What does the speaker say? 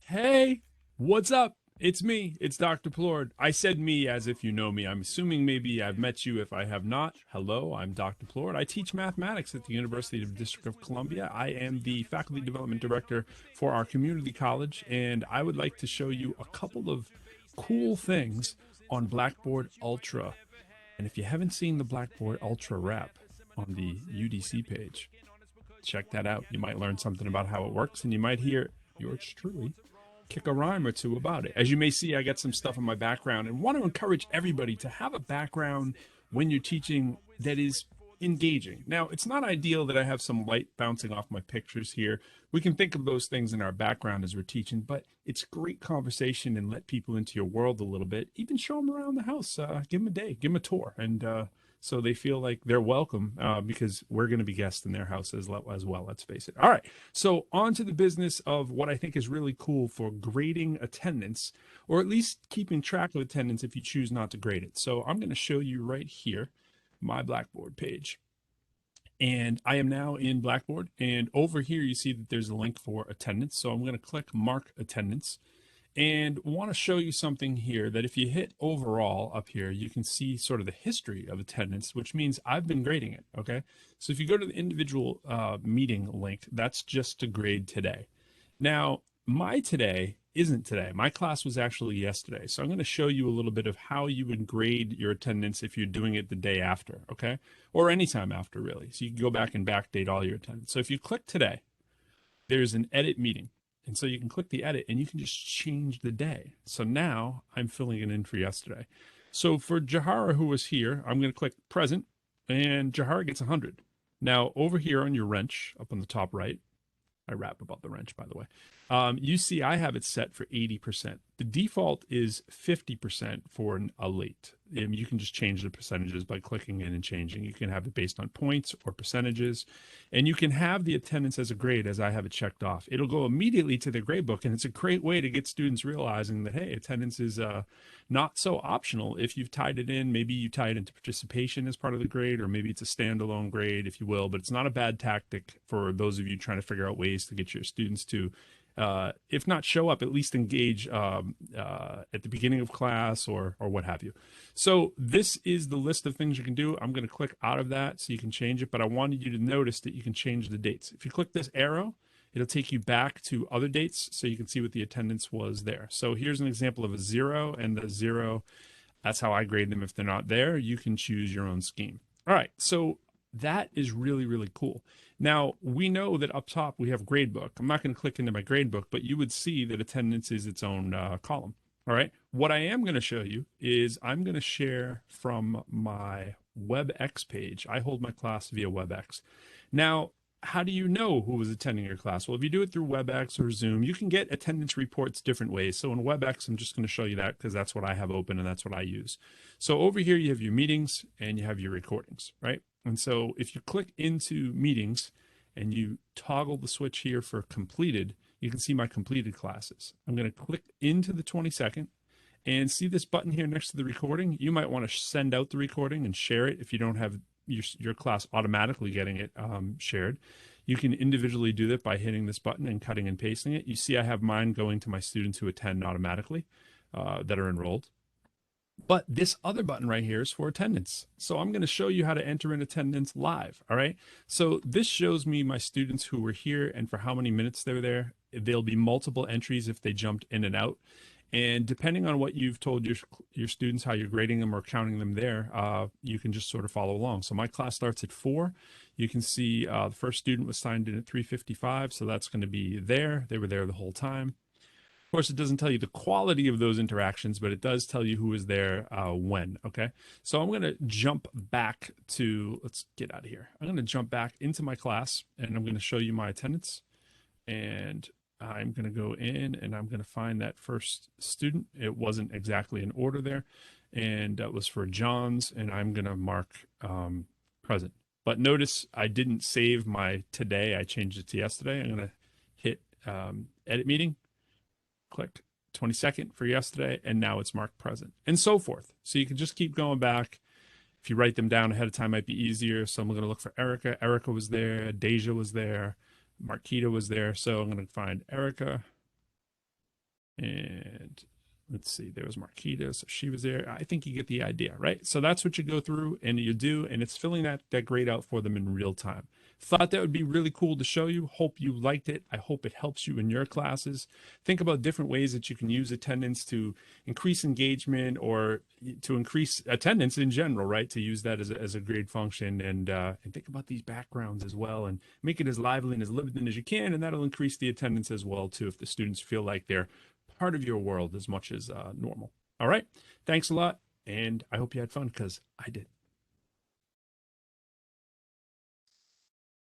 Hey, what's up? It's me. It's Dr. Plord. I said me as if you know me. I'm assuming maybe I've met you if I have not. Hello, I'm Dr. Plord. I teach mathematics at the University of District of Columbia. I am the faculty development director for our community college, and I would like to show you a couple of cool things on Blackboard Ultra. And if you haven't seen the Blackboard Ultra wrap on the UDC page, check that out. You might learn something about how it works, and you might hear yours truly kick a rhyme or two about it. As you may see, I got some stuff in my background and want to encourage everybody to have a background when you're teaching that is engaging. Now, it's not ideal that I have some light bouncing off my pictures here. We can think of those things in our background as we're teaching, but it's great conversation and let people into your world a little bit. Even show them around the house. Give them a day, give them a tour, and so they feel like they're welcome because we're going to be guests in their house as well. Let's face it. All right. So on to the business of what I think is really cool for grading attendance, or at least keeping track of attendance if you choose not to grade it. So I'm going to show you right here my Blackboard page. And I am now in Blackboard. And over here, you see that there's a link for attendance. So I'm going to click Mark Attendance. And want to show you something here that if you hit overall up here, you can see sort of the history of attendance, which means I've been grading it. Okay. So if you go to the individual meeting link, that's just to grade today. Now, my today isn't today. My class was actually yesterday. So I'm going to show you a little bit of how you would grade your attendance if you're doing it the day after. Okay. Or anytime after, really. So you can go back and backdate all your attendance. So if you click today, there's an edit meeting. And so you can click the edit and you can just change the day. So now I'm filling it in for yesterday. So for Jahara, who was here, I'm going to click present and Jahara gets 100. Now over here on your wrench up on the top right, I rap about the wrench, by the way. You see I have it set for 80%. The default is 50% for a late. You can just change the percentages by clicking in and changing. You can have it based on points or percentages. And you can have the attendance as a grade as I have it checked off. It'll go immediately to the gradebook. And it's a great way to get students realizing that, hey, attendance is not so optional. If you've tied it in, maybe you tie it into participation as part of the grade, or maybe it's a standalone grade, if you will. But it's not a bad tactic for those of you trying to figure out ways to get your students to if not show up, at least engage at the beginning of class or what have you. So this is the list of things you can do. I'm going to click out of that so you can change it, but I wanted you to notice that you can change the dates. If you click this arrow, it'll take you back to other dates so you can see what the attendance was there. So here's an example of a 0 and the 0. That's how I grade them. If they're not there, you can choose your own scheme. All right, so that is really, really cool. Now, we know that up top we have gradebook. I'm not going to click into my gradebook, but you would see that attendance is its own column. All right. What I am going to show you is I'm going to share from my Webex page. I hold my class via Webex. Now, how do you know who was attending your class? Well, if you do it through Webex or Zoom, you can get attendance reports different ways. So in Webex, I'm just going to show you that because that's what I have open and that's what I use. So over here, you have your meetings and you have your recordings, right? And so if you click into meetings and you toggle the switch here for completed, you can see my completed classes. I'm going to click into the 22nd and see this button here next to the recording. You might want to send out the recording and share it if you don't have your class automatically getting it shared. You can individually do that by hitting this button and cutting and pasting it. You see I have mine going to my students who attend automatically that are enrolled. But this other button right here is for attendance. So I'm going to show you how to enter in attendance live. All right. So this shows me my students who were here and for how many minutes they were there. There'll be multiple entries if they jumped in and out. And depending on what you've told your students, how you're grading them or counting them there, you can just sort of follow along. So my class starts at 4. You can see the first student was signed in at 3:55. So that's going to be there. They were there the whole time. Of course, it doesn't tell you the quality of those interactions, but it does tell you who was there when, okay? So I'm going to jump back to, let's get out of here. I'm going to jump back into my class, and I'm going to show you my attendance. And I'm going to go in, and I'm going to find that first student. It wasn't exactly in order there, and that was for John's, and I'm going to mark present. But notice I didn't save my today. I changed it to yesterday. I'm going to hit edit meeting. Click 22nd for yesterday, and now it's marked present, and so forth. So you can just keep going back. If you write them down ahead of time, might be easier. So I'm going to look for Erica. Erica was there. Deja was there. Marquita was there. So I'm going to find Erica. And let's see, there was Marquita, so she was there. I think you get the idea, right? So that's what you go through and you do, and it's filling that grade out for them in real time. Thought that would be really cool to show you. Hope you liked it. I hope it helps you in your classes. Think about different ways that you can use attendance to increase engagement or to increase attendance in general, right? To use that as a grade function, and think about these backgrounds as well, and make it as lively and as lived in as you can, and that'll increase the attendance as well too if the students feel like they're part of your world as much as normal. All right. Thanks a lot. And I hope you had fun because I did.